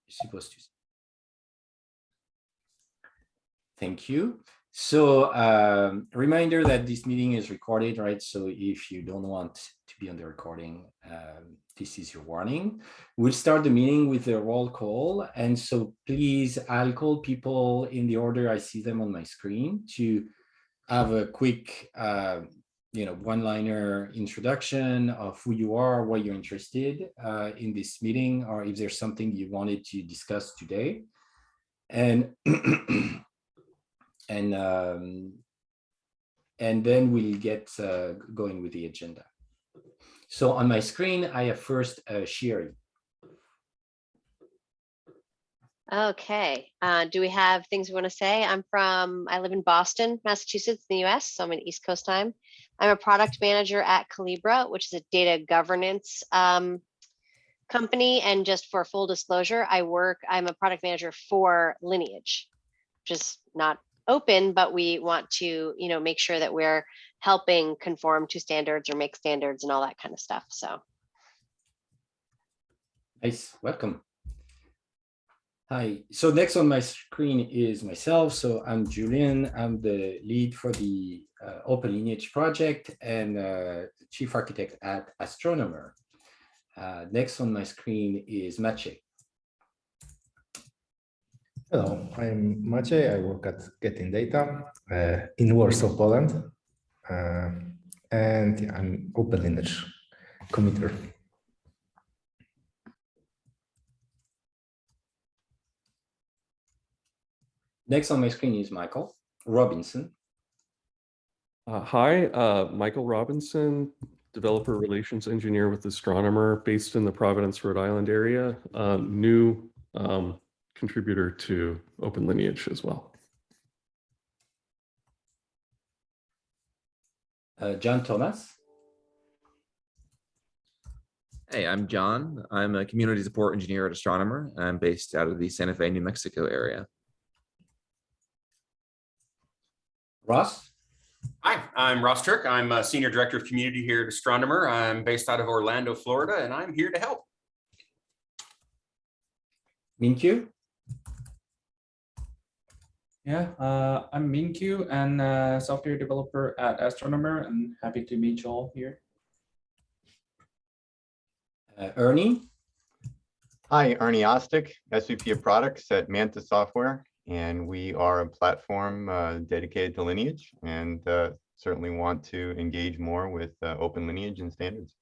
supposed to. Thank you. So reminder that this meeting is recorded, right? So if you don't want to be on the recording, this is your warning. We'll start the meeting with a roll call. And so please, I'll call people in the order I see them on my screen to have a quick one-liner introduction of who you are, why you're interested in this meeting, or if there's something you wanted to discuss today. And and then we'll get going with the agenda. So on my screen, I have first Sherry. Okay, do we have things we want to say? I live in Boston, Massachusetts, in the US, so I'm in East Coast time. I'm a product manager at Calibra, which is a data governance company. And just for full disclosure, I'm a product manager for Lineage, which is not open, but we want to, make sure that we're helping conform to standards or make standards and all that kind of stuff. So. Nice, welcome. Hi, so next on my screen is myself. So I'm Julian, I'm the lead for the OpenLineage project and chief architect at Astronomer. Next on my screen is Maciej. Hello, I'm Maciej. I work at Getting Data in Warsaw, Poland. And I'm OpenLineage committer. Next on my screen is Michael Robinson. Hi, Michael Robinson, developer relations engineer with Astronomer based in the Providence, Rhode Island area. New contributor to OpenLineage as well. John Thomas. Hey, I'm John. I'm a community support engineer at Astronomer. I'm based out of the Santa Fe, New Mexico area. Ross. Hi, I'm Ross Turk. I'm a senior director of community here at Astronomer. I'm based out of Orlando, Florida, and I'm here to help. Minkyu. Yeah, I'm Minkyu and a software developer at Astronomer. I'm happy to meet you all here. Ernie. Hi, Ernie Ostick, SVP of Products at Manta Software, and we are a platform dedicated to Lineage and certainly want to engage more with OpenLineage and standards.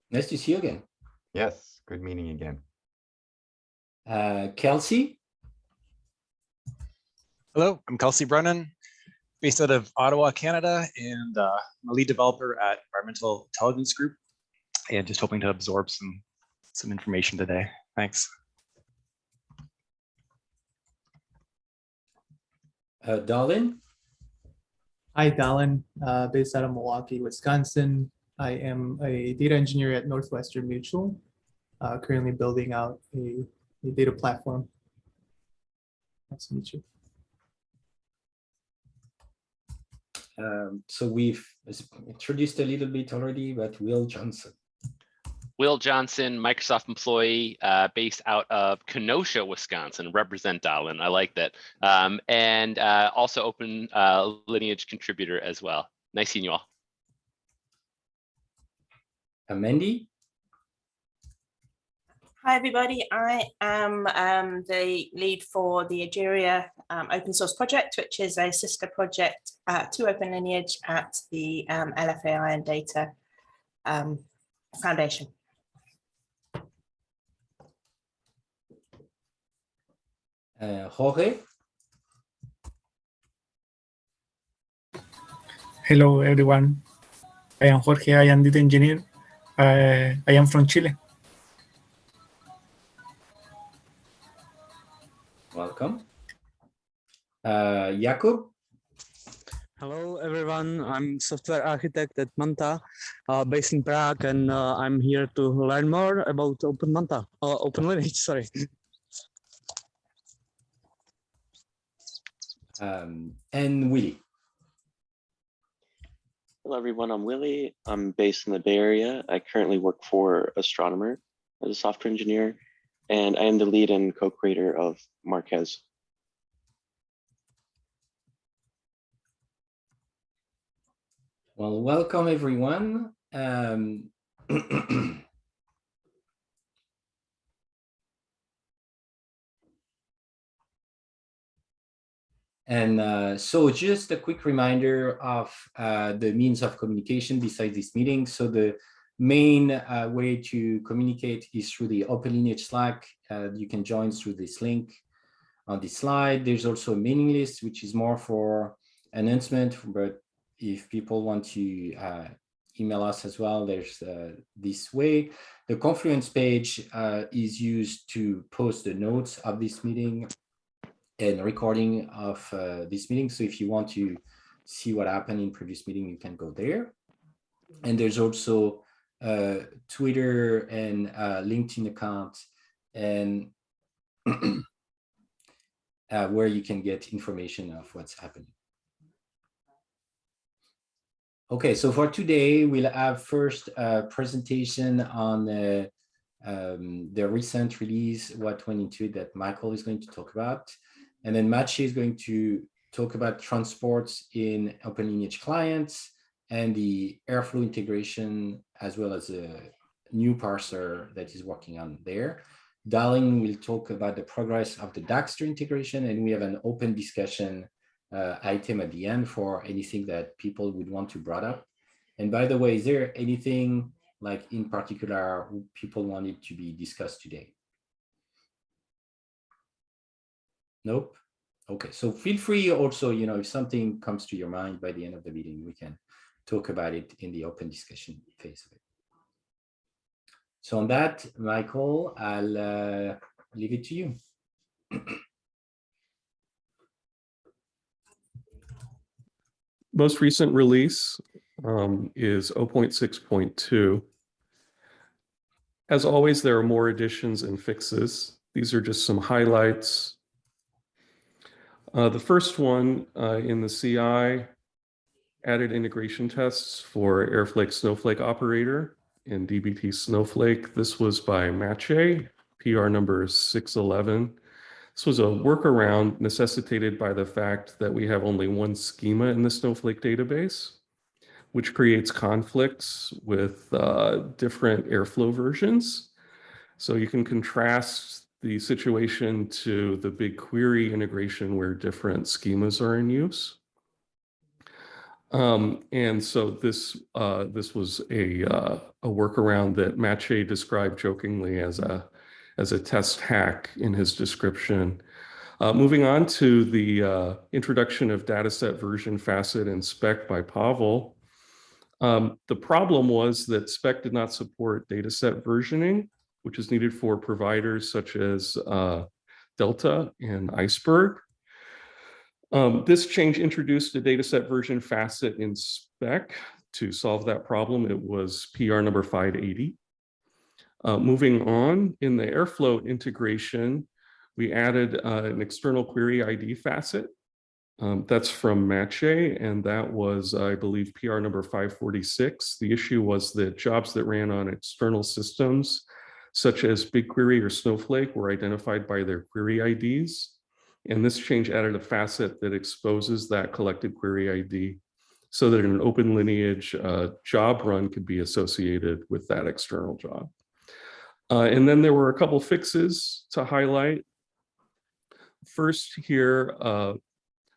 Nice to see you again. Yes, good meeting again. Kelsey. Hello, I'm Kelsey Brennan, based out of Ottawa, Canada, and I'm a lead developer at Environmental Intelligence Group, and just hoping to absorb some information today. Thanks. Dalin. Hi, Dalin, based out of Milwaukee, Wisconsin. I am a data engineer at Northwestern Mutual, currently building out a data platform. Nice to meet you. So we've introduced a little bit already, but Will Johnson. Will Johnson, Microsoft employee based out of Kenosha, Wisconsin, represent Dalin. I like that. And also Open Lineage contributor as well. Nice seeing you all. Mandy. Hi, everybody. I am the lead for the Ageria open source project, which is a sister project to OpenLineage at the LFAI and Data Foundation. Jorge. Hello, everyone. I am Jorge. I am data engineer. I am from Chile. Welcome. Jakub. Hello, everyone. I'm software architect at Manta, based in Prague, and I'm here to learn more about OpenLineage, sorry. And Willie. Hello, everyone. I'm Willie. I'm based in the Bay Area. I currently work for Astronomer as a software engineer. and I am the lead and co-creator of Marquez. Well, welcome everyone. And so just a quick reminder of the means of communication besides this meeting. So the main way to communicate is through the OpenLineage Slack. You can join through this link on this slide. There's also a mailing list, which is more for announcement, but if people want to email us as well, there's this way. The Confluence page is used to post the notes of this meeting and recording of this meeting. So if you want to see what happened in previous meeting, you can go there. And there's also Twitter and LinkedIn account, and where you can get information of what's happening. Okay, so for today, we'll have first a presentation on the recent release, what went into it, that Michael is going to talk about. And then Maciej is going to talk about transports in OpenLineage clients and the Airflow integration, as well as a new parser that he's working on there. Dalin will talk about the progress of the Dagster integration, and we have an open discussion item at the end for anything that people would want to bring up. And by the way, is there anything like in particular people wanted to be discussed today? Nope. Okay, so feel free also, if something comes to your mind by the end of the meeting, we can talk about it in the open discussion phase of it. So on that, Michael, I'll leave it to you. Most recent release is 0.6.2. As always, there are more additions and fixes. These are just some highlights. The first one in the CI added integration tests for Airflake Snowflake operator and DBT Snowflake. This was by Maciej, PR number 611. This was a workaround necessitated by the fact that we have only one schema in the Snowflake database, which creates conflicts with different Airflow versions. So you can contrast the situation to the BigQuery integration where different schemas are in use. And so this was a workaround that Maciej described jokingly as a test hack in his description. Moving on to the introduction of dataset version facet and spec by Pavel. The problem was that spec did not support dataset versioning, which is needed for providers such as Delta and Iceberg. This change introduced a dataset version facet in spec to solve that problem. It was PR number 580. Moving on, in the Airflow integration, we added an external query ID facet. That's from Maciej, and that was, I believe, PR number 546. The issue was that jobs that ran on external systems, such as BigQuery or Snowflake, were identified by their query IDs. And this change added a facet that exposes that collected query ID so that an OpenLineage job run could be associated with that external job. And then there were a couple fixes to highlight. First here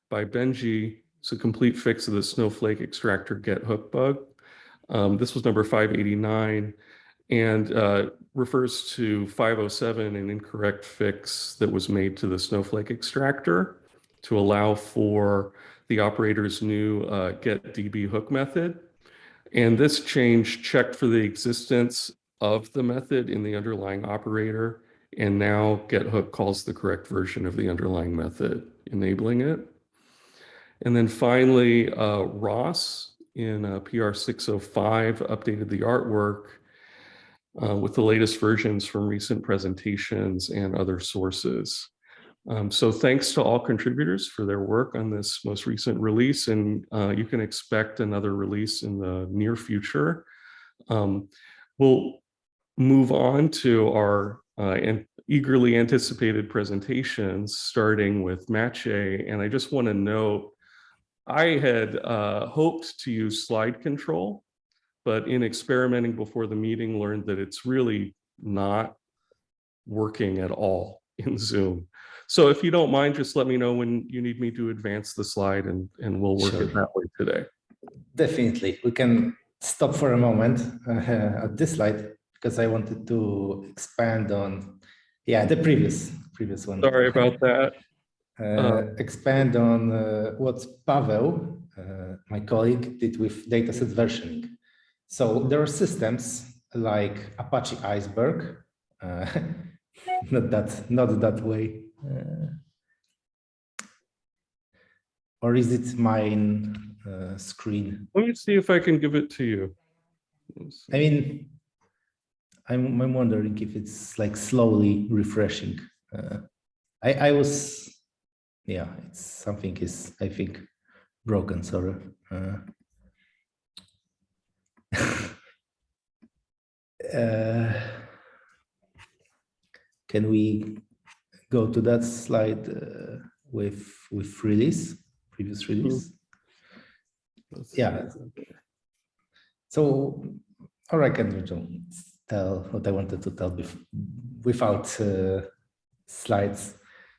by Benji, it's a complete fix of the Snowflake Extractor get hook bug. This was number 589 and refers to 507, an incorrect fix that was made to the Snowflake Extractor to allow for the operator's new get DB hook method. And this change checked for the existence of the method in the underlying operator, and now get hook calls the correct version of the underlying method, enabling it. And then finally, Ross in PR 605 updated the artwork with the latest versions from recent presentations and other sources. So thanks to all contributors for their work on this most recent release, and you can expect another release in the near future. We'll move on to our and eagerly anticipated presentations, starting with Maciej. And I just want to note, I had hoped to use slide control, but in experimenting before the meeting, learned that it's really not working at all in Zoom. So if you don't mind, just let me know when you need me to advance the slide, and we'll work it that way today. Definitely. We can stop for a moment at this slide, because I wanted to expand on, the previous one. Sorry about that. Expand on what Pavel, my colleague, did with dataset versioning. So there are systems like Apache Iceberg, not that way. Or is it mine screen? Let me see if I can give it to you. I mean, I'm wondering if it's like slowly refreshing. I was, it's something is, I think, broken. Sorry. Can we go to that slide with previous release? Yeah. So, or I can tell what I wanted to tell without slides.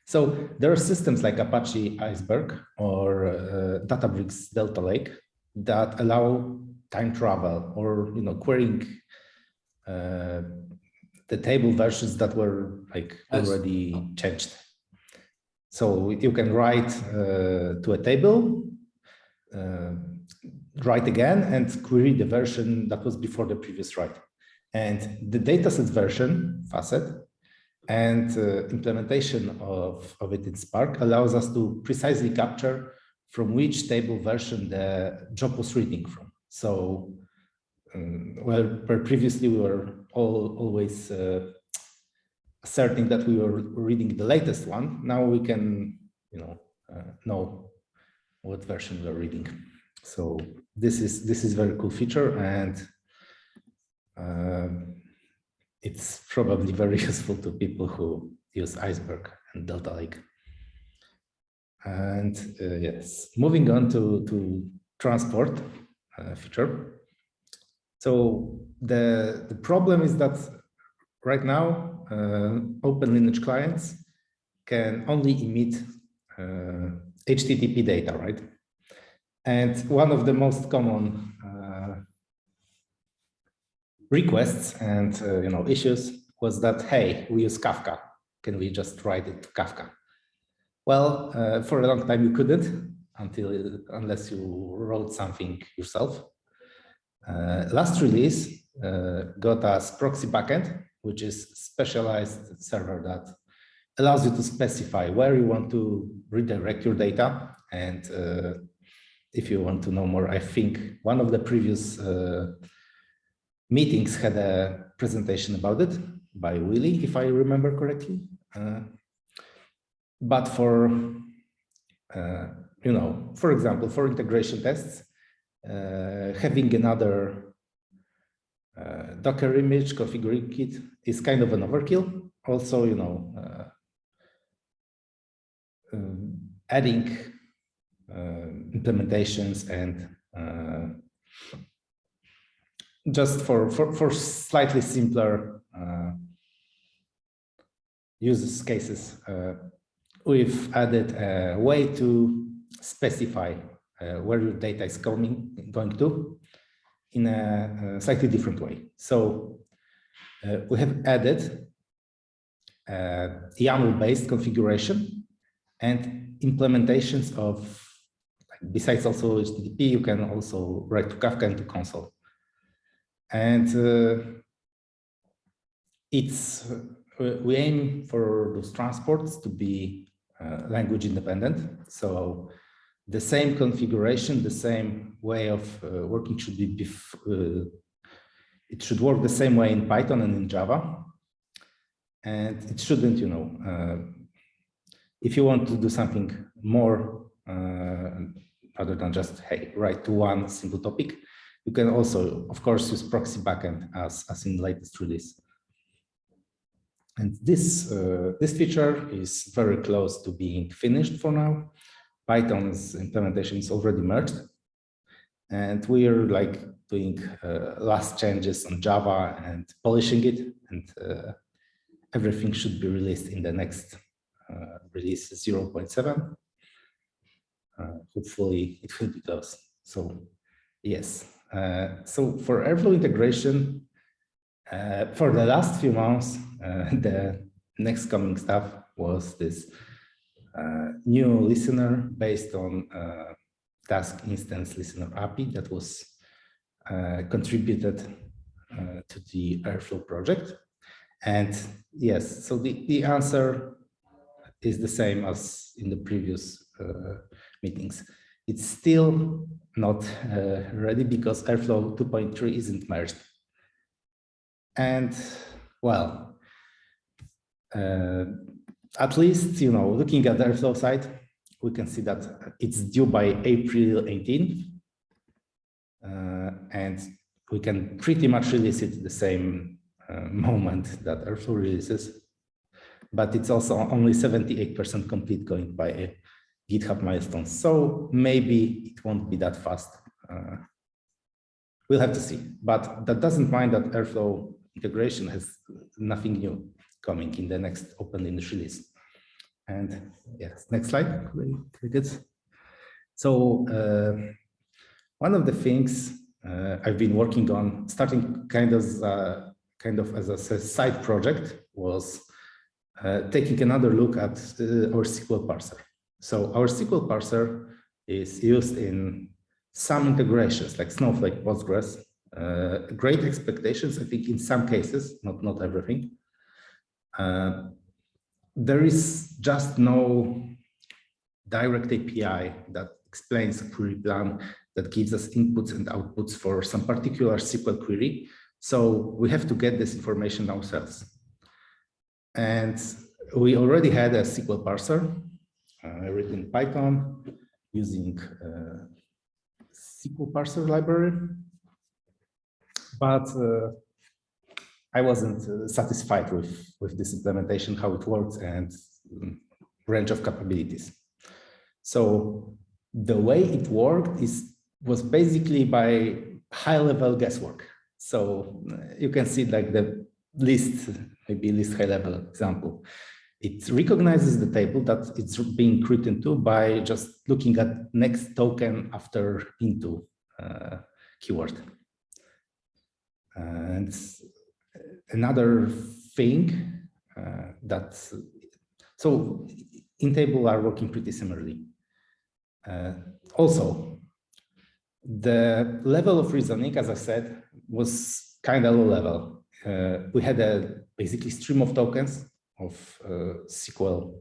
So there are systems like Apache Iceberg or Databricks Delta Lake that allow time travel, or querying the table versions that were like already changed. So you can write to a table, write again, and query the version that was before the previous write. And the dataset version, facet, and implementation of it in Spark allows us to precisely capture from which table version the job was reading from. So, where previously we were always asserting that we were reading the latest one, now we can, know what version we're reading. So this is very cool feature, and it's probably very useful to people who use Iceberg and Delta Lake. And yes, moving on to transport feature. So the problem is that right now OpenLineage clients can only emit HTTP data, right? And one of the most common requests and issues was that, hey, we use Kafka. Can we just write it to Kafka? Well, for a long time you couldn't, unless you wrote something yourself. Last release got us proxy backend, which is specialized server that allows you to specify where you want to redirect your data. And if you want to know more, I think one of the previous meetings had a presentation about it by Willie, if I remember correctly. But for, for example, for integration tests, having another Docker image, configuring it is kind of an overkill. Also, adding implementations and just for slightly simpler use cases, we've added a way to specify where your data is going to in a slightly different way. So we have added YAML-based configuration and implementations of, besides also HTTP, you can also write to Kafka and to console. And we aim for those transports to be language independent. So the same configuration, the same way of working should be, it should work the same way in Python and in Java. And it shouldn't, if you want to do something more rather than just, hey, write to one single topic, you can also, of course, use proxy backend as in the latest release. And this feature is very close to being finished for now. Python's implementation is already merged. And we are like doing last changes on Java and polishing it. And everything should be released in the next release 0.7. Hopefully it will be those. So yes. So for Airflow integration, for the last few months, the next coming stuff was this new listener based on task instance listener API that was contributed to the Airflow project. And yes, so the answer is the same as in the previous meetings. It's still not ready because Airflow 2.3 isn't merged. And well, at least, you know, looking at the Airflow side, we can see that it's due by April 18th. And we can pretty much release it the same moment that Airflow releases. But it's also only 78% complete going by a GitHub milestone. So maybe it won't be that fast. We'll have to see. But that doesn't mind that Airflow integration has nothing new coming in the next OpenLineage release. And yes, next slide. Very good. So one of the things I've been working on, starting kind of as a side project, was taking another look at our Sql Parser. So our Sql Parser is used in some integrations like Snowflake, Postgres. Great expectations, I think, in some cases, not everything. There is just no direct API that explains a query plan that gives us inputs and outputs for some particular SQL query. So we have to get this information ourselves. And we already had a SQL parser written in Python using SQL Parser library. But I wasn't satisfied with this implementation, how it works, and range of capabilities. So the way it worked was basically by high-level guesswork. So you can see like the maybe least high-level example. It recognizes the table that it's being written to by just looking at next token after into keyword. And another thing so in table are working pretty similarly. Also, the level of reasoning, as I said, was kind of low level. We had a basically stream of tokens of SQL,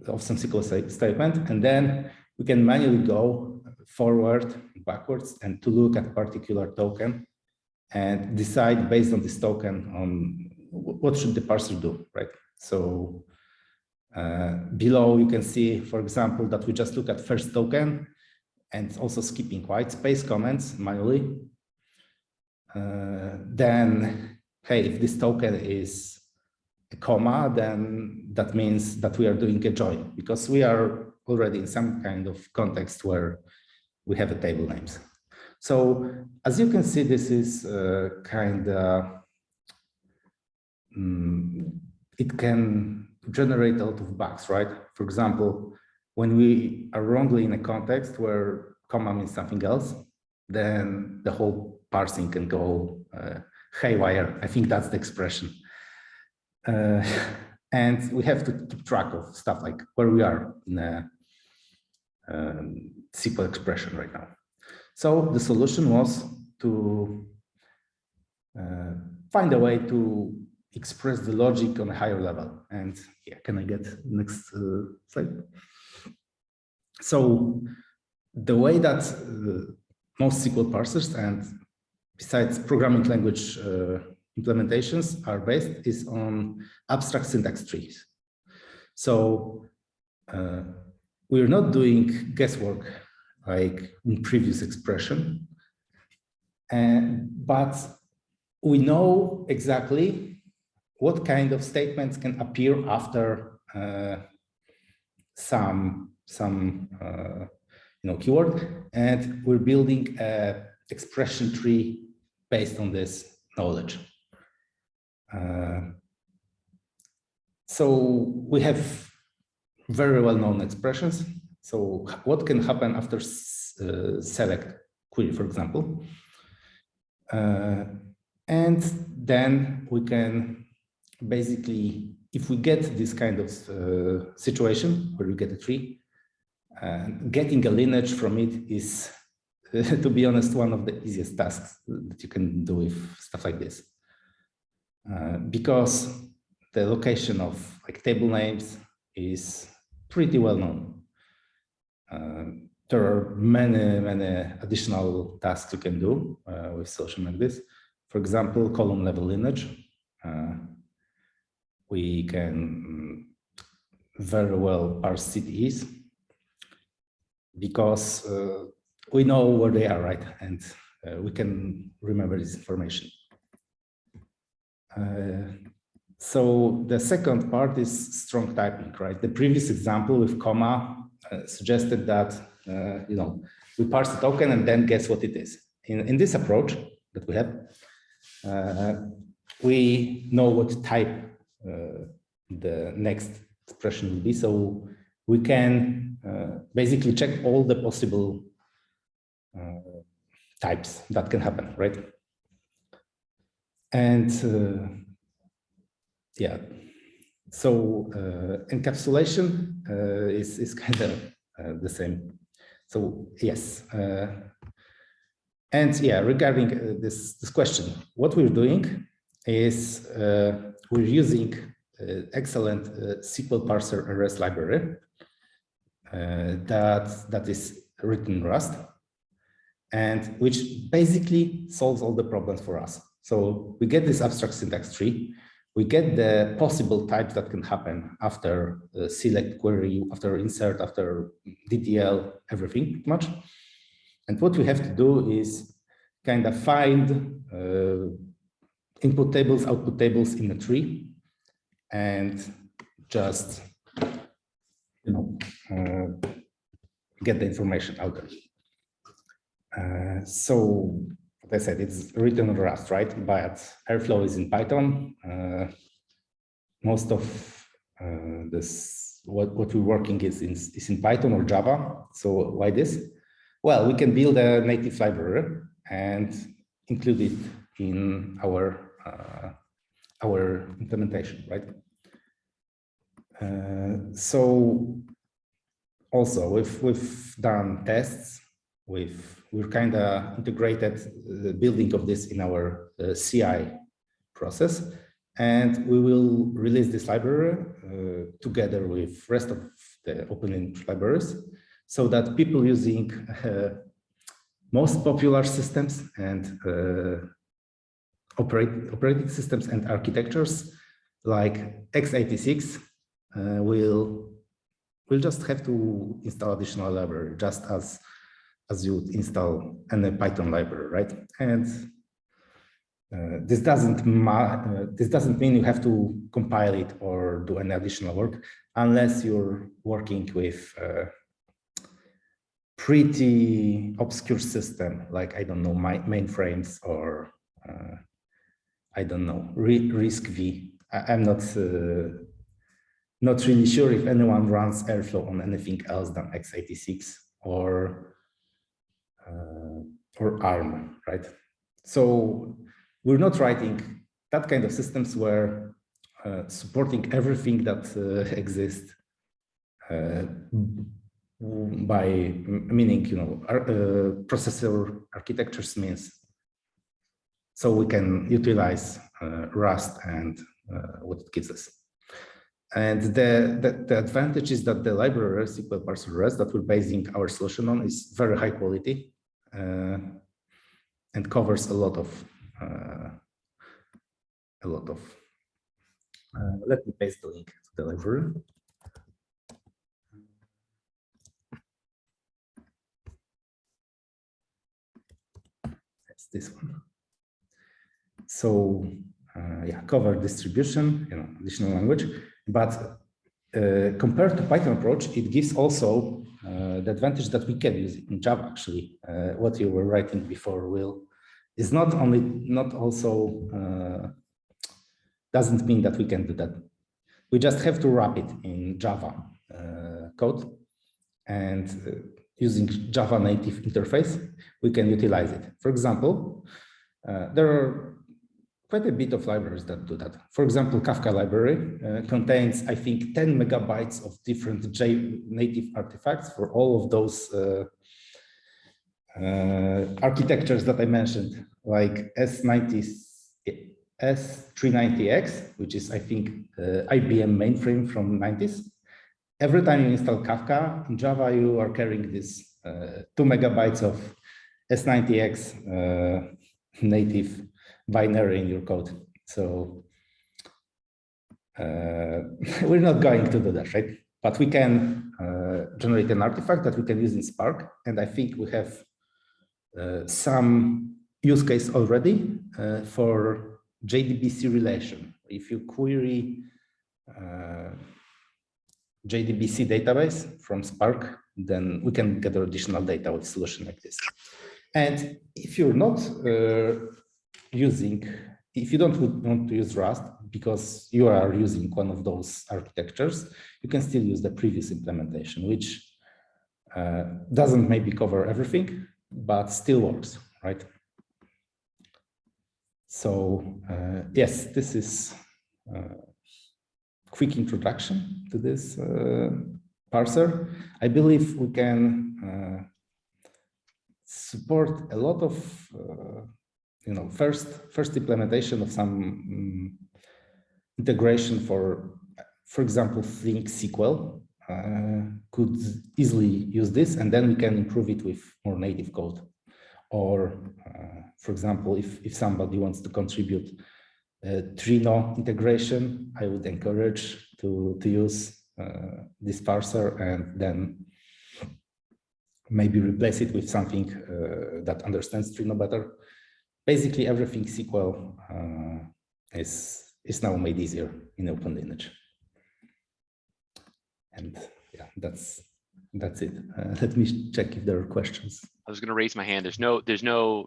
of some SQL statement, and then we can manually go forward, backwards, and to look at a particular token and decide based on this token on what should the parser do, right? So below you can see, for example, that we just look at first token and also skipping white space comments manually. Then, hey, if this token is a comma, then that means that we are doing a join because we are already in some kind of context where we have a table names. So as you can see, this is kind of, it can generate a lot of bugs, right? For example, when we are wrongly in a context where comma means something else, then the whole parsing can go haywire. I think that's the expression. And we have to keep track of stuff like where we are in a SQL expression right now. So the solution was to find a way to express the logic on a higher level. And yeah, can I get next slide? So the way that most SQL parsers and besides programming language implementations are based is on abstract syntax trees. So we're not doing guesswork like in previous expression, but we know exactly what kind of statements can appear after some keyword, and we're building a expression tree based on this knowledge. So we have very well-known expressions. So what can happen after select query, for example? And then we can basically, if we get this kind of situation where we get a tree, getting a lineage from it is, to be honest, one of the easiest tasks that you can do with stuff like this. Because the location of like table names is pretty well known. There are many additional tasks you can do with solution like this. For example, column level lineage. We can very well parse CTEs because we know where they are, right? And we can remember this information. So the second part is strong typing, right? The previous example with comma suggested that we parse the token and then guess what it is. In this approach that we have, we know what type the next expression will be, so we can basically check all the possible types that can happen, right? And yeah, so encapsulation is kind of the same. So yes, and yeah, regarding this question, what we're doing is we're using excellent SQL Parser RS library that is written in Rust, and which basically solves all the problems for us. So we get this abstract syntax tree, we get the possible types that can happen after select query, after insert, after DTL, everything pretty much. And what we have to do is kind of find input tables, output tables in a tree, and just get the information out there. So, as I said, it's written in Rust, right? But Airflow is in Python. Most of this, what we're working is in Python or Java. So why this? Well, we can build a native library and include it in our implementation, right? So also we've done tests. We're kind of integrated the building of this in our CI process, and we will release this library together with rest of the OpenLineage libraries, so that people using most popular systems and operating systems and architectures like x86 will just have to install additional library, just as you would install any Python library, right? And this doesn't mean you have to compile it or do any additional work unless you're working with pretty obscure system, like, I don't know, mainframes or I don't know, RISC-V. I'm not really sure if anyone runs Airflow on anything else than x86 or ARM, right? So we're not writing that kind of systems where supporting everything that exists by meaning, processor architectures means. So we can utilize Rust and what it gives us. And the advantage is that the library SQL Parser Rust that we're basing our solution on is very high quality and covers a lot of. Let me paste the link to the library. That's this one. So cover distribution, additional language. But compared to Python approach, it gives also the advantage that we can use it in Java. Actually, what you were writing before, Will, is not also doesn't mean that we can do that. We just have to wrap it in Java code, and using Java native interface, we can utilize it. For example, there are quite a bit of libraries that do that. For example, Kafka library contains, I think, 10 megabytes of different J native artifacts for all of those architectures that I mentioned, like S390X, which is, I think, IBM mainframe from the 90s. Every time you install Kafka in Java, you are carrying this 2 megabytes of S90X native binary in your code. So we're not going to do that, right? But we can generate an artifact that we can use in Spark. And I think we have some use case already for JDBC relation. If you query JDBC database from Spark, then we can gather additional data with solution like this. And if you're not if you don't want to use Rust because you are using one of those architectures, you can still use the previous implementation, which doesn't maybe cover everything, but still works, right? So yes, this is a quick introduction to this parser. I believe we can support a lot of first implementation of some integration for example, Think SQL could easily use this, and then we can improve it with more native code. Or, for example, if somebody wants to contribute Trino integration, I would encourage to use this parser and then maybe replace it with something that understands Trino better. Basically, everything SQL is now made easier in OpenLineage. And yeah, that's it. Let me check if there are questions. I was going to raise my hand. There's no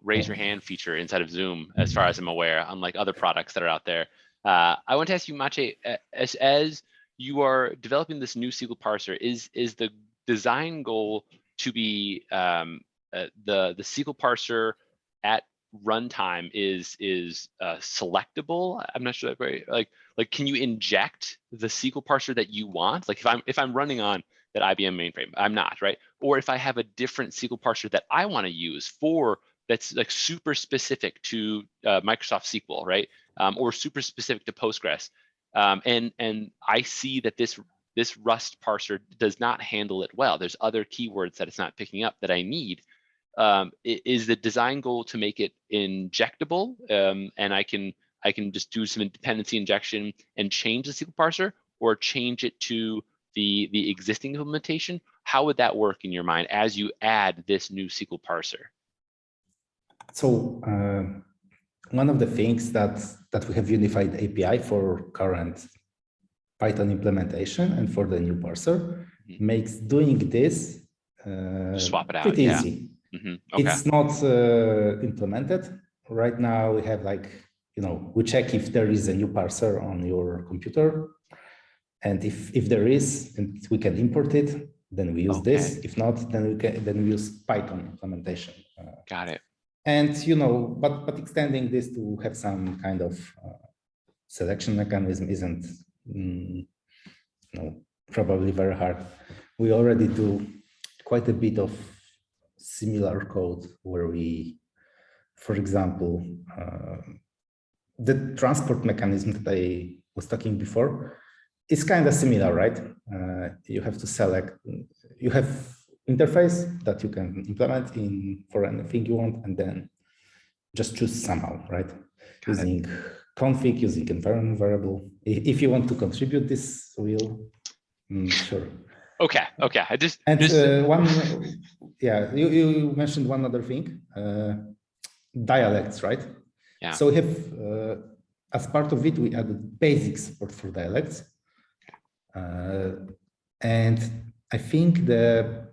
raise your hand feature inside of Zoom, as far as I'm aware, unlike other products that are out there. I want to ask you, Maciej, as you are developing this new SQL parser, is the design goal to be the SQL parser at runtime is selectable? I'm not sure that very like can you inject the SQL parser that you want? Like if I'm running on that IBM mainframe, I'm not, right? Or if I have a different SQL parser that I want to use that's like super specific to Microsoft SQL, right? Or super specific to Postgres, and I see that this Rust parser does not handle it well. There's other keywords that it's not picking up that I need. Is the design goal to make it injectable, and I can just do some dependency injection and change the SQL parser, or change it to the existing implementation? How would that work in your mind as you add this new SQL parser? So one of the things that we have unified API for current Python implementation and for the new parser makes doing this swap it out, pretty yeah. easy. Okay. It's not implemented right now. We have we check if there is a new parser on your computer, and if there is, and we can import it, then we use this. If not, then we use Python implementation. Got it. And but extending this to have some kind of selection mechanism isn't probably very hard. We already do quite a bit of similar code where we, for example, the transport mechanism that I was talking before is kind of similar, right? You have to select, you have interface that you can implement for anything you want, and then just choose somehow, right? Using config, using environment variable. If you want to contribute this, sure. Okay. I just you mentioned one other thing, dialects, right? Yeah. So we have as part of it, we added basic support for dialects. And I think the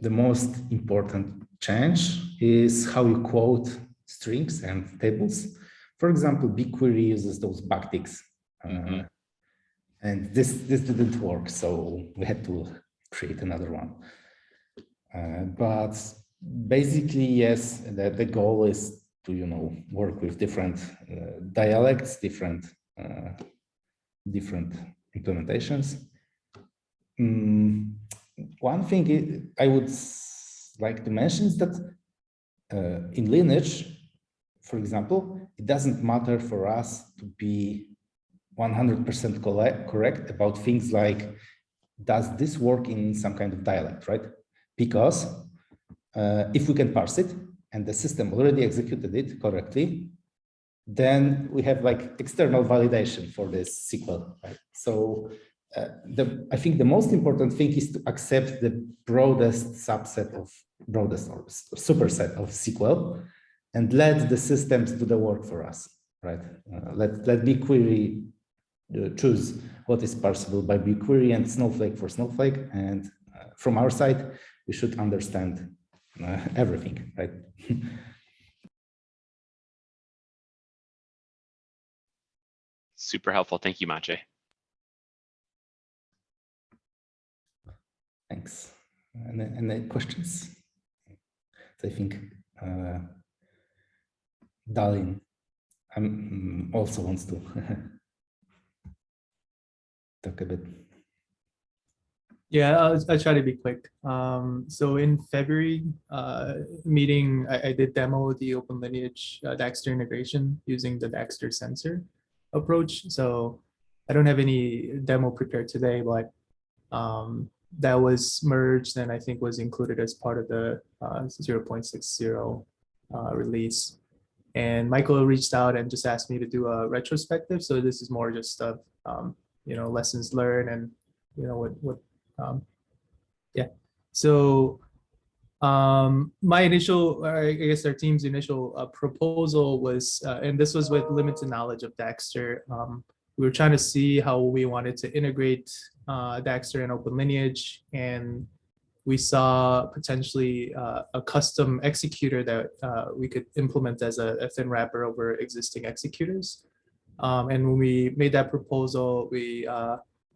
most important change is how you quote strings and tables. For example, BigQuery uses those backticks. And this didn't work, so we had to create another one. But basically, yes, the goal is to work with different dialects, different implementations. One thing I would like to mention is that in Lineage, for example, it doesn't matter for us to be 100% correct about things like, does this work in some kind of dialect, right? Because if we can parse it and the system already executed it correctly, then we have like external validation for this SQL, right? So I think the most important thing is to accept the broadest superset of SQL and let the systems do the work for us, right? Let BigQuery choose what is parsable by BigQuery and Snowflake for Snowflake. And from our side, we should understand everything, right? Super helpful. Thank you, Maciej. Thanks. Any questions? So I think Dalin also wants to talk a bit. Yeah, I'll try to be quick. So in February meeting, I did demo the OpenLineage Dagster integration using the Dagster sensor approach. So I don't have any demo prepared today, but that was merged and I think was included as part of the 0.60 release. And Michael reached out and just asked me to do a retrospective. So this is more just of lessons learned and yeah. So my initial, I guess our team's initial proposal was, and this was with limited knowledge of Dagster. We were trying to see how we wanted to integrate Dagster and OpenLineage, and we saw potentially a custom executor that we could implement as a thin wrapper over existing executors. And when we made that proposal, we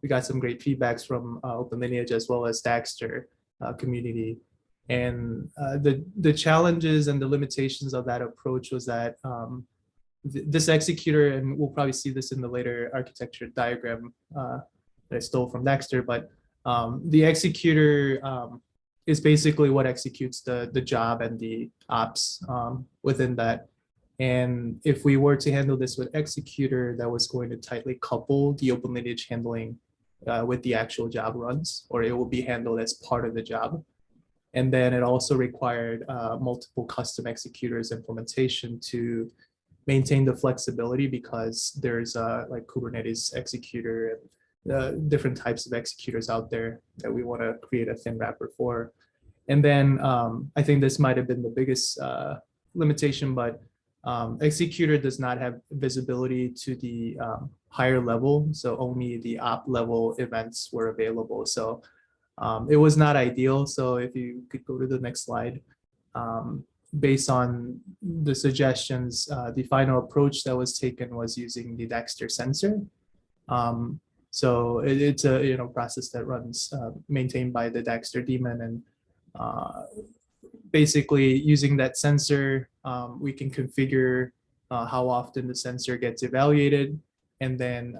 got some great feedbacks from OpenLineage as well as Dagster community. And the challenges and the limitations of that approach was that this executor, and we'll probably see this in the later architecture diagram that I stole from Dagster, but the executor is basically what executes the job and the ops within that. And if we were to handle this with executor, that was going to tightly couple the OpenLineage handling with the actual job runs, or it will be handled as part of the job. And then it also required multiple custom executors implementation to maintain the flexibility, because there's like Kubernetes executor and different types of executors out there that we want to create a thin wrapper for. And then I think this might have been the biggest limitation, but executor does not have visibility to the higher level. So only the op level events were available. So it was not ideal. So if you could go to the next slide. Based on the suggestions, the final approach that was taken was using the Dagster sensor. So it's a process that runs maintained by the Dagster daemon, and basically using that sensor, we can configure how often the sensor gets evaluated, and then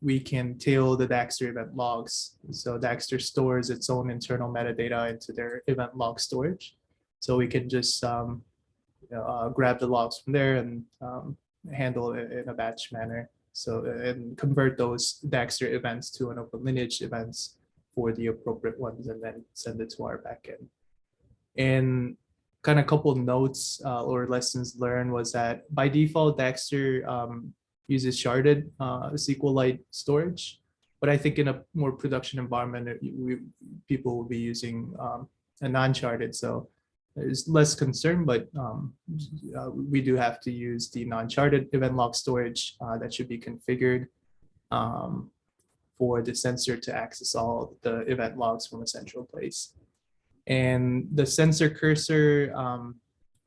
we can tail the Dagster event logs. So Dagster stores its own internal metadata into their event log storage. So we can just grab the logs from there and handle it in a batch manner. So and convert those Dagster events to an OpenLineage events for the appropriate ones, and then send it to our backend. And kind of couple notes or lessons learned was that by default, Dagster uses sharded SQLite storage, but I think in a more production environment, people will be using a non-sharded. So there's less concern, but we do have to use the non-charted event log storage that should be configured for the sensor to access all the event logs from a central place. And the sensor cursor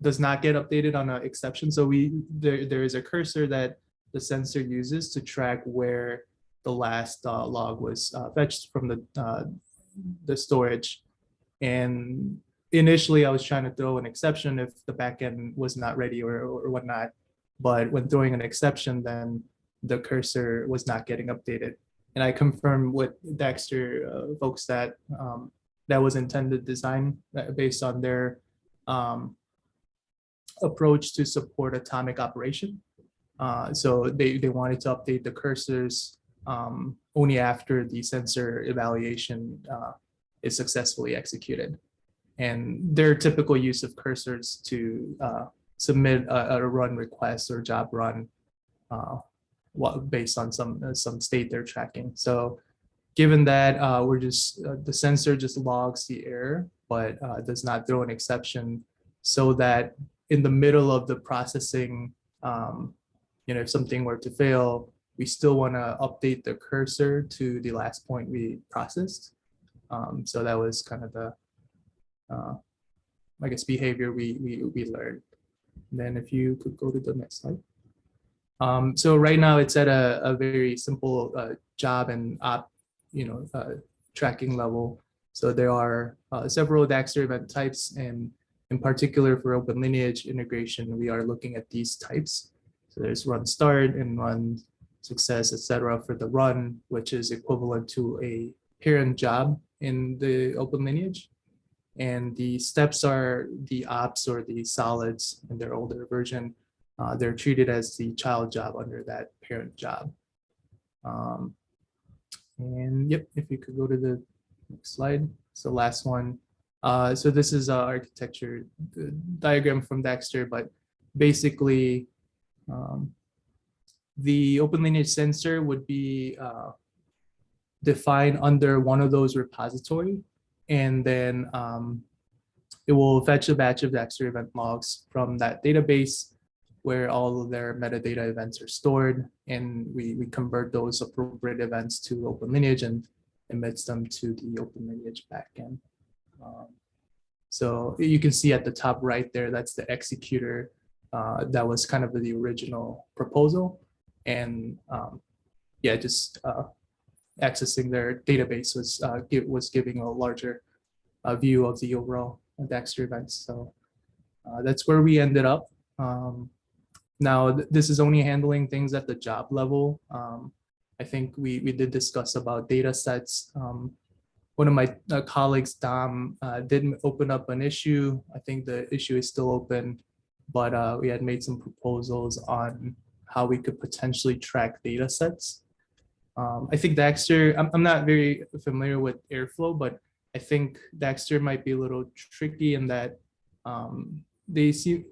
does not get updated on an exception. So there is a cursor that the sensor uses to track where the last log was fetched from the storage. And initially I was trying to throw an exception if the backend was not ready or whatnot. But when throwing an exception, then the cursor was not getting updated. And I confirmed with Dagster folks that that was intended design based on their approach to support atomic operation. So they wanted to update the cursors only after the sensor evaluation is successfully executed. And their typical use of cursors to submit a run request or job run based on some state they're tracking. So given that we're just the sensor just logs the error, but does not throw an exception, so that in the middle of the processing, if something were to fail, we still want to update the cursor to the last point we processed. So that was kind of the, I guess, behavior we learned. And then if you could go to the next slide. So right now it's at a very simple job and op, tracking level. So there are several Dagster event types, and in particular for OpenLineage integration, we are looking at these types. So there's run start and run success, etc. for the run, which is equivalent to a parent job in the OpenLineage. And the steps are the ops or the solids in their older version. They're treated as the child job under that parent job. And yep, if you could go to the next slide. It's the last one. So this is our architecture diagram from Dagster, but basically the OpenLineage sensor would be defined under one of those repository, and then it will fetch a batch of Dagster event logs from that database where all of their metadata events are stored, and we convert those appropriate events to OpenLineage and emits them to the OpenLineage backend. So you can see at the top right there, that's the executor. That was kind of the original proposal. And yeah, just accessing their database was giving a larger view of the overall Dagster events. So that's where we ended up. Now, this is only handling things at the job level. I think we did discuss about data sets. One of my colleagues, Dom, did open up an issue. I think the issue is still open, but we had made some proposals on how we could potentially track data sets. I think Dagster, I'm not very familiar with Airflow, but I think Dagster might be a little tricky in that they see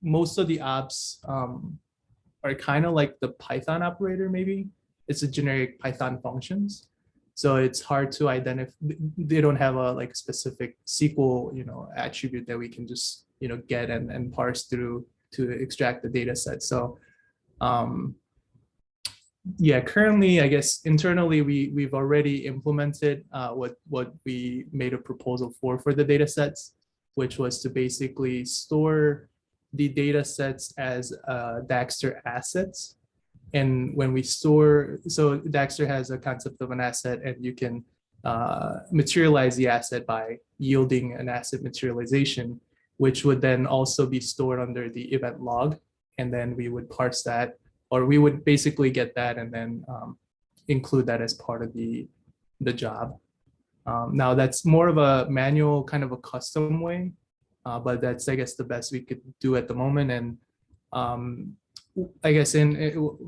most of the ops are kind of like the Python operator, maybe. It's a generic Python functions. So it's hard to identify, they don't have a like specific SQL, attribute that we can just, get and parse through to extract the data set. So yeah, currently, I guess internally, we've already implemented what we made a proposal for the data sets, which was to basically store the data sets as Dagster assets. And when we store, so Dagster has a concept of an asset, and you can materialize the asset by yielding an asset materialization, which would then also be stored under the event log. And then we would parse that, or we would basically get that and then include that as part of the job. Now that's more of a manual, kind of a custom way, but that's, I guess, the best we could do at the moment. And I guess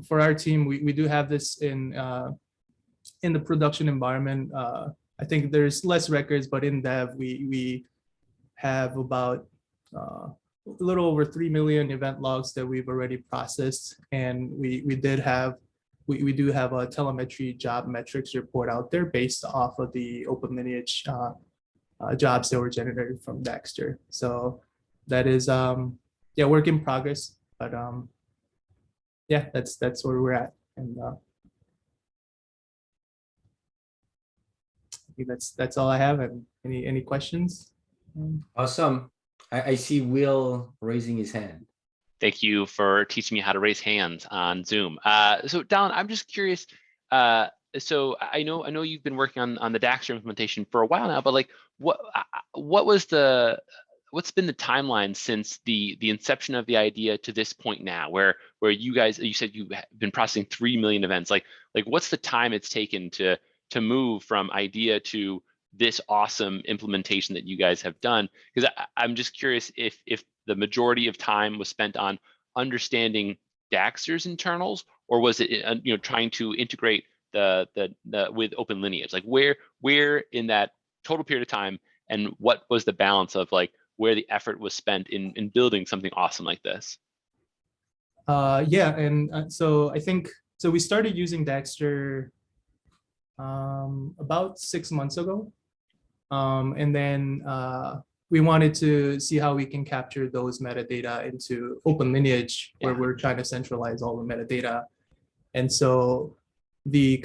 for our team, we do have this in the production environment. I think there's less records, but in dev, we have about a little over 3 million event logs that we've already processed. And we do have a telemetry job metrics report out there based off of the OpenLineage jobs that were generated from Dagster. So that is yeah, work in progress, but yeah, that's where we're at. And I think that's all I have. And any questions? Awesome. I see Will raising his hand. Thank you for teaching me how to raise hands on Zoom. So Dalin, I'm just curious. So I know you've been working on the Dagster implementation for a while now, but like what's been the timeline since the inception of the idea to this point now, where you said you've been processing 3 million events. Like what's the time it's taken to move from idea to this awesome implementation that you guys have done? Because I'm just curious if the majority of time was spent on understanding Dagster's internals, or was it trying to integrate the with OpenLineage? Like where in that total period of time, and what was the balance of like where the effort was spent in building something awesome like this? Yeah, and so I think we started using Dagster about 6 months ago, and then we wanted to see how we can capture those metadata into OpenLineage, where we're trying to centralize all the metadata. And so the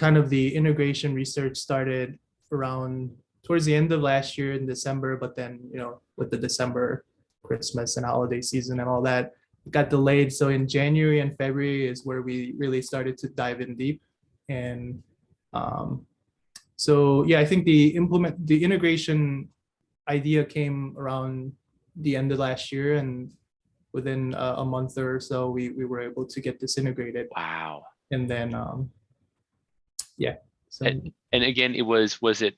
integration research started around towards the end of last year in December, but then with the December Christmas and holiday season and all that, it got delayed. So in January and February is where we really started to dive in deep. And so yeah, I think the integration idea came around the end of last year, and within a month or so we were able to get this integrated. Wow. And then yeah, so and again, was the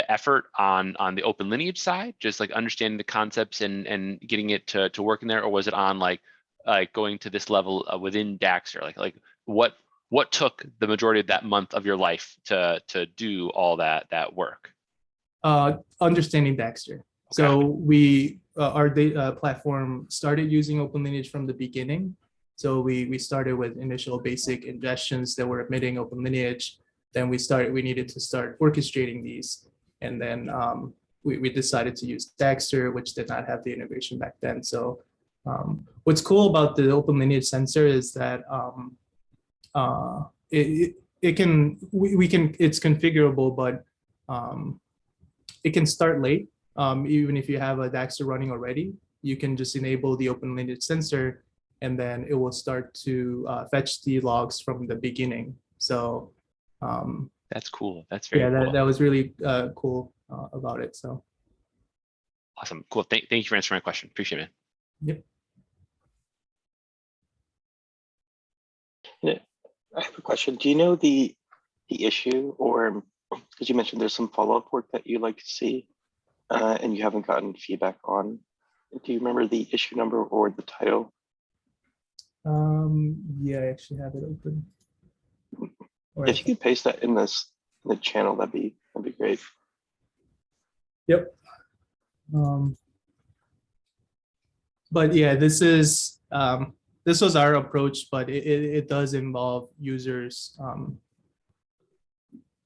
effort on the OpenLineage side, just like understanding the concepts and getting it to work in there, or was it on like going to this level within Dagster? Like what took the majority of that month of your life to do all that work? Understanding Dagster. Okay. So we our data platform started using OpenLineage from the beginning. So we started with initial basic ingestions that were emitting OpenLineage. Then we needed to start orchestrating these, and then we decided to use Dagster, which did not have the integration back then. So what's cool about the OpenLineage sensor is that it's configurable, but it can start late. Even if you have a Dagster running already, you can just enable the OpenLineage sensor, and then it will start to fetch the logs from the beginning. So that's cool. That's very cool. That was really cool about it. So awesome, cool. Thank you for answering my question. Appreciate it. Yep. I have a question. Do you know the issue, or because you mentioned there's some follow-up work that you'd like to see and you haven't gotten feedback on? Do you remember the issue number or the title? Yeah, I actually have it open. If you could paste that in the channel, that'd be great. Yep. But yeah, this was our approach, but it does involve users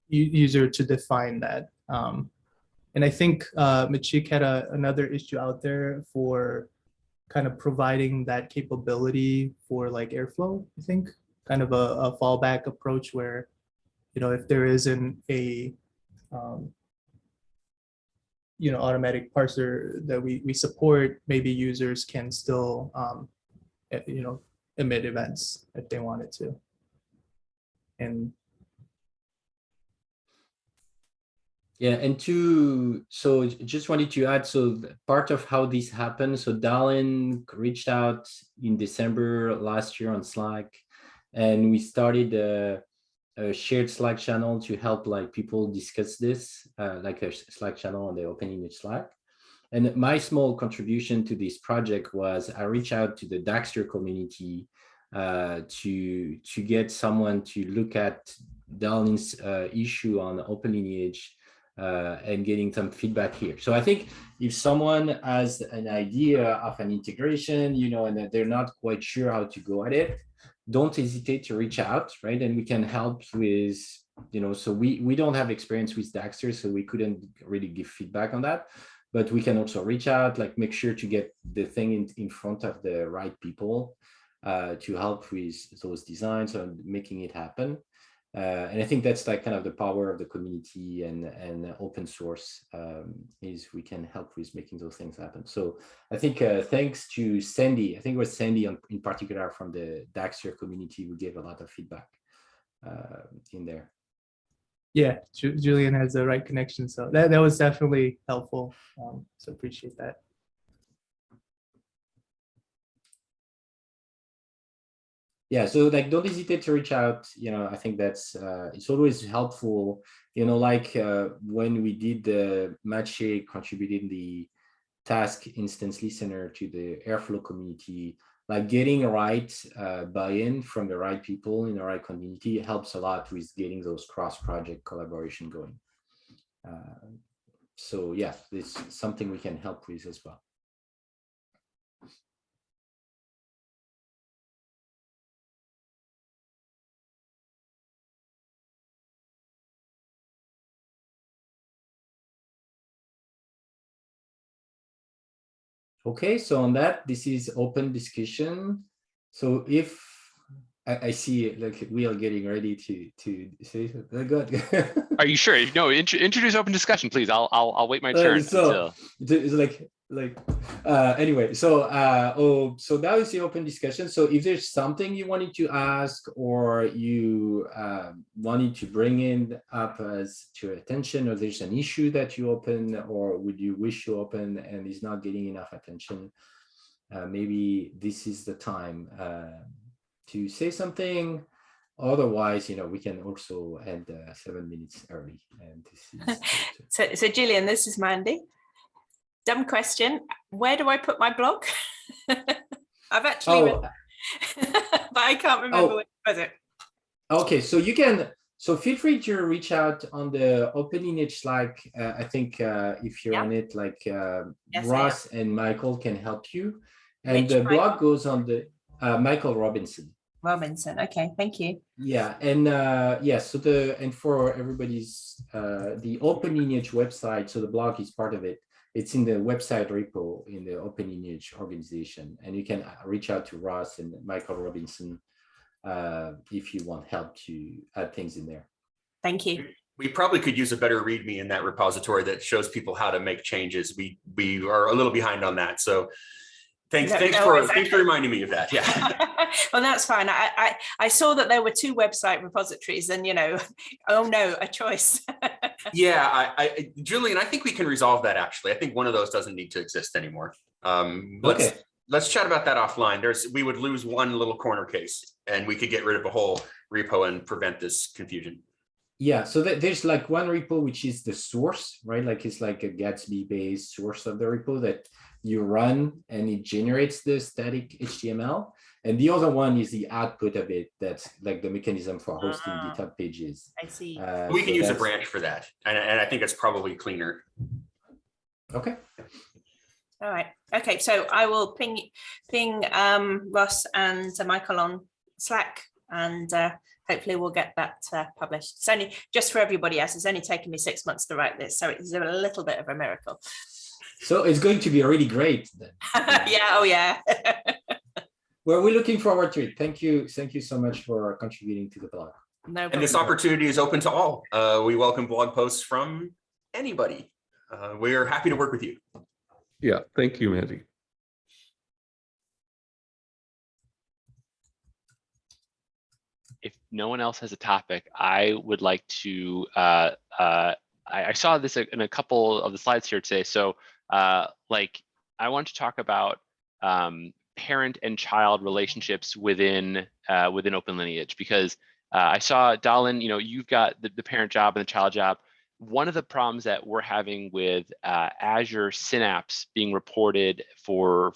user to define that. And I think Maciej had another issue out there for kind of providing that capability for like Airflow, I think, kind of a fallback approach where, if there isn't a automatic parser that we support, maybe users can still emit events if they wanted to. And yeah, and so just wanted to add, so part of how this happened, so Dalin reached out in December last year on Slack, and we started a shared Slack channel to help like people discuss this, like a Slack channel on the OpenLineage Slack. And my small contribution to this project was I reached out to the Dagster community to get someone to look at Dalin's issue on OpenLineage and getting some feedback here. So I think if someone has an idea of an integration, and that they're not quite sure how to go at it, don't hesitate to reach out, right? And we can help with, so we don't have experience with Dagster, so we couldn't really give feedback on that. But we can also reach out, like make sure to get the thing in front of the right people to help with those designs and making it happen. And I think that's like kind of the power of the community and open source is we can help with making those things happen. So I think thanks to Sandy, I think it was Sandy in particular from the Dagster community, who gave a lot of feedback in there. Yeah, Julian has the right connection. So that was definitely helpful. So appreciate that. Yeah, so like don't hesitate to reach out. I think that's it's always helpful. Like when we did the Maciej contributing the task instance listener to the Airflow community, like getting right buy-in from the right people in the right community helps a lot with getting those cross-project collaboration going. So yeah, it's something we can help with as well. Okay, so on that, this is open discussion. So if I see like we are getting ready to say good. Are you sure? No, introduce open discussion, please. I'll wait my turn so until. It's anyway. So so that is the open discussion. So if there's something you wanted to ask or you wanted to bring in up as to attention, or there's an issue that you open or would you wish to open and is not getting enough attention, maybe this is the time to say something. Otherwise, we can also end 7 minutes early. And this is so Julian, this is Mandy. Dumb question. Where do I put my blog? I've actually written, but I can't remember what was it. Okay, so you can. So feel free to reach out on the OpenLineage Slack. I think if you're on it, like yes, Ross and Michael can help you. And which the blog goes on the Michael Robinson. Okay, thank you. Yeah, and yeah, so for everybody's the OpenLineage website, so the blog is part of it. It's in the website repo in the OpenLineage organization, and you can reach out to Ross and Michael Robinson if you want help to add things in there. Thank you. We probably could use a better README in that repository that shows people how to make changes. We are a little behind on that, so. Thanks for reminding me of that. Yeah. Well, that's fine. I saw that there were 2 website repositories, and oh no, a choice. Yeah, Julian, I think we can resolve that. Actually, I think one of those doesn't need to exist anymore. Let's chat about that offline. We would lose one little corner case, and we could get rid of a whole repo and prevent this confusion. Yeah, so there's like one repo which is the source, right? Like it's like a Gatsby-based source of the repo that you run and it generates the static HTML. And the other one is the output of it. That's like the mechanism for hosting GitHub pages. I see. We can use a branch for that. And I think it's probably cleaner. Okay. All right. Okay, so I will ping Ross and Michael on Slack, and hopefully we'll get that published. It's only, just for everybody else, it's only taken me 6 months to write this, so it's a little bit of a miracle. So it's going to be really great then. Yeah, oh yeah. Well, we're looking forward to it. Thank you so much for contributing to the blog. No problem. And this opportunity is open to all. We welcome blog posts from anybody. We are happy to work with you. Yeah, thank you, Mandy. If no one else has a topic, I would like to, I saw this in a couple of the slides here today. So like I want to talk about parent and child relationships within OpenLineage, because I saw, Dalin, you've got the parent job and the child job. One of the problems that we're having with Azure Synapse being reported for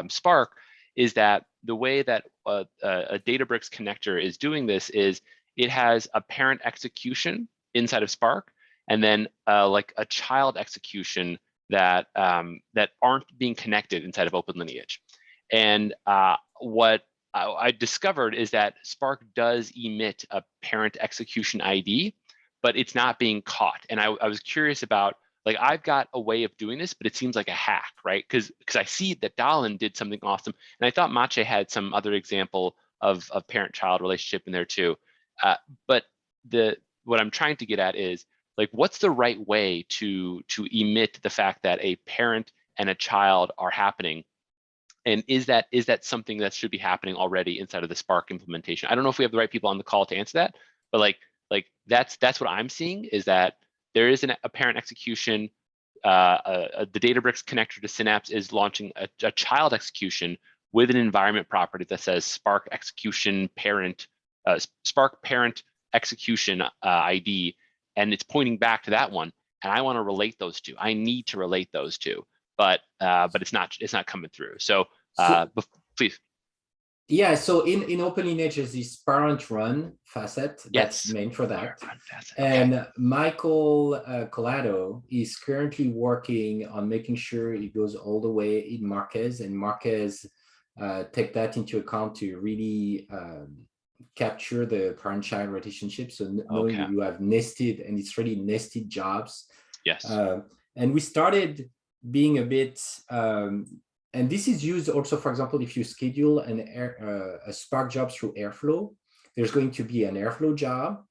Spark is that the way that a Databricks connector is doing this is it has a parent execution inside of Spark, and then like a child execution that that aren't being connected inside of OpenLineage. And what I discovered is that Spark does emit a parent execution ID, but it's not being caught. And I was curious about, like, I've got a way of doing this, but it seems like a hack, right? Because I see that Dalin did something awesome, and I thought Maciej had some other example of parent-child relationship in there too. But what I'm trying to get at is, like, what's the right way to emit the fact that a parent and a child are happening? And is that something that should be happening already inside of the Spark implementation? I don't know if we have the right people on the call to answer that, but like that's what I'm seeing, is that there is a parent execution. The Databricks connector to Synapse is launching a child execution with an environment property that says Spark execution parent, Spark parent execution ID, and it's pointing back to that one. And I want to relate those two. I need to relate those two, but it's not coming through. So please. Yeah, so in OpenLineage is this parent run facet that's meant for that. And Michael Collado is currently working on making sure it goes all the way in Marquez, and Marquez take that into account to really capture the parent-child relationship. So knowing that you have nested, and it's really nested jobs. Yes. And we started being a bit, and this is used also, for example, if you schedule a Spark job through Airflow, there's going to be an Airflow job,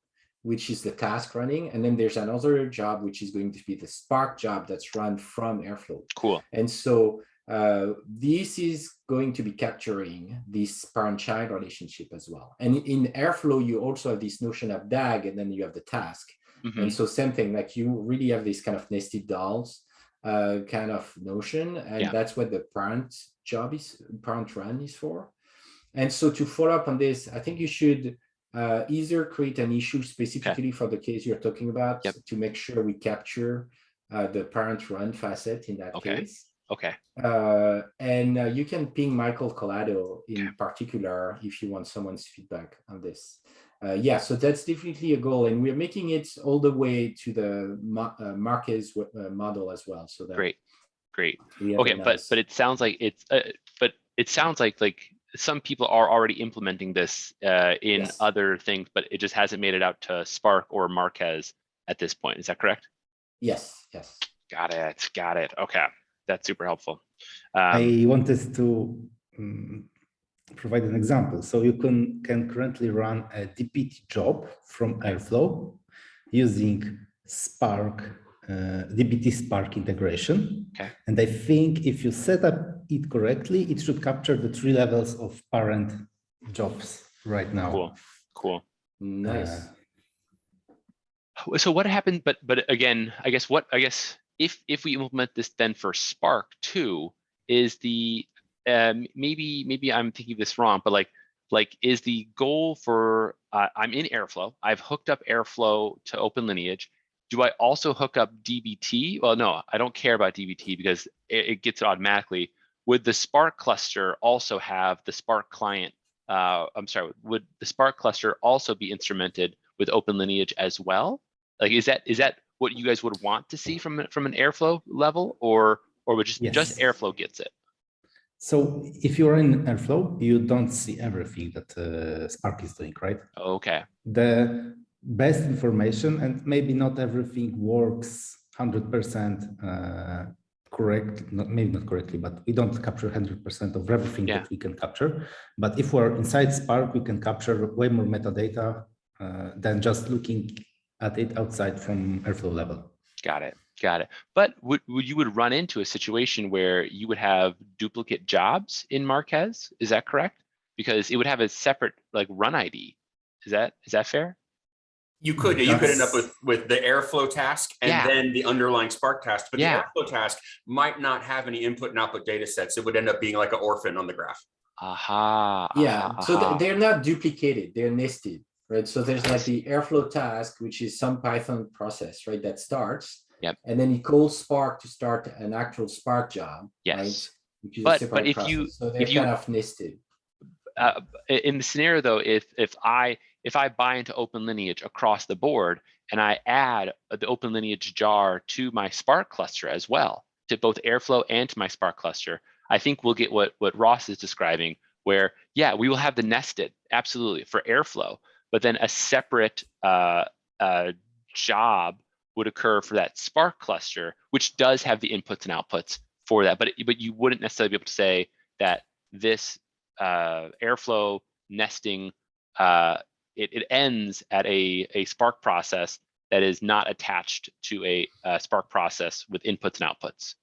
which is the task running. And then there's another job, which is going to be the Spark job that's run from Airflow. Cool. And so this is going to be capturing this parent-child relationship as well. And in Airflow, you also have this notion of DAG, and then you have the task. And so same thing, like you really have this kind of nested dolls kind of notion, and that's what the parent job is, parent run is for. And so to follow up on this, I think you should either create an issue specifically for the case you're talking about to make sure we capture the parent run facet in that case. Okay. And you can ping Michael Collado in particular if you want someone's feedback on this. Yeah, so that's definitely a goal, and we're making it all the way to the Marquez model as well. So that great. Okay, but it sounds like like some people are already implementing this in other things, but it just hasn't made it out to Spark or Marquez at this point. Is that correct? Yes. Got it. Okay, that's super helpful. I wanted to provide an example. So you can currently run a DPT job from Airflow using Spark, DPT Spark integration. And I think if you set up it correctly, it should capture the 3 levels of parent jobs right now. Cool. Nice. So what happened? But again, I guess if we implement this then for Spark too, is the maybe I'm thinking this wrong, but like is the goal for I'm in Airflow, I've hooked up Airflow to OpenLineage. Do I also hook up DBT? Well, no, I don't care about DBT because it gets it automatically. Would the Spark cluster also have the Spark client? Would the Spark cluster also be instrumented with OpenLineage as well? Like, is that what you guys would want to see from an Airflow level, or would just Airflow gets it? So if you're in Airflow, you don't see everything that Spark is doing, right? Okay. The best information, and maybe not everything works 100% correct, maybe not correctly, but we don't capture 100% of everything that we can capture. But if we're inside Spark, we can capture way more metadata than just looking at it outside from Airflow level. Got it. But you would run into a situation where you would have duplicate jobs in Marquez. Is that correct? Because it would have a separate like run ID. Is that fair? You could end up with the Airflow task and then the underlying Spark task, but the Airflow task might not have any input and output data sets. It would end up being like an orphan on the graph. So they're not duplicated, they're nested, right? So there's like the Airflow task, which is some Python process, right, that starts. And then it calls Spark to start an actual Spark job, right? Which is a separate process. So they're kind of nested. In the scenario though, if I buy into OpenLineage across the board and I add the OpenLineage jar to my Spark cluster as well, to both Airflow and to my Spark cluster, I think we'll get what Ross is describing, where, yeah, we will have the nested, absolutely, for Airflow, but then a separate job would occur for that Spark cluster, which does have the inputs and outputs for that. But you wouldn't necessarily be able to say that this Airflow nesting, it ends at a Spark process that is not attached to a Spark process with inputs and outputs.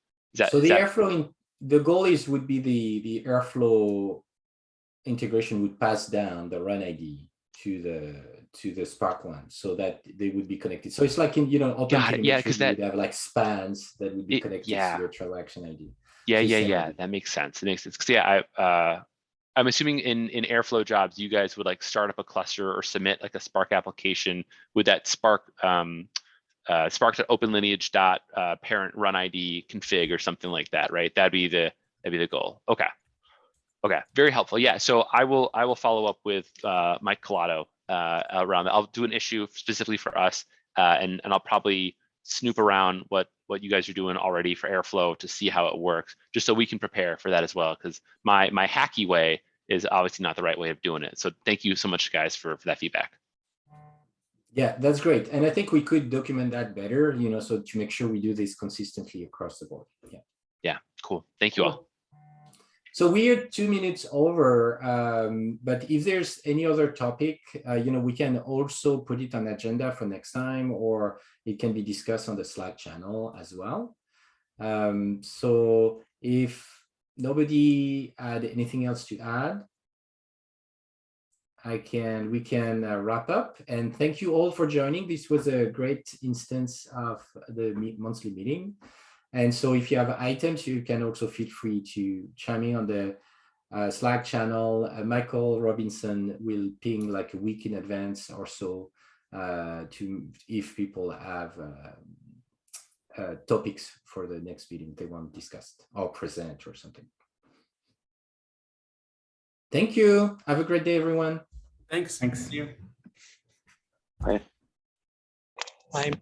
So the Airflow, the goal would be the Airflow integration would pass down the run ID to the Spark one, so that they would be connected. So it's like in OpenTelemetry, yeah, because you would have like spans that would be connected to your transaction ID. Yeah, that makes sense. It makes sense because I'm assuming in Airflow jobs, you guys would like start up a cluster or submit like a Spark application with that Spark Spark.OpenLineage parent run ID config or something like that, right? That'd be the goal. Okay, very helpful. Yeah, so I will follow up with Mike Collado around that. I'll do an issue specifically for us, and I'll probably snoop around what you guys are doing already for Airflow to see how it works, just so we can prepare for that as well. Because my hacky way is obviously not the right way of doing it. So thank you so much, guys, for that feedback. Yeah, that's great. And I think we could document that better, so to make sure we do this consistently across the board. Yeah, cool. Thank you all. So we are 2 minutes over, but if there's any other topic, we can also put it on agenda for next time, or it can be discussed on the Slack channel as well. So if nobody had anything else to add, we can wrap up. And thank you all for joining. This was a great instance of the monthly meeting. And so if you have items, you can also feel free to chime in on the Slack channel. Michael Robinson will ping like a week in advance or so if people have topics for the next meeting they want discussed or present or something. Thank you. Have a great day, everyone. Thanks. Thanks. Bye. Bye.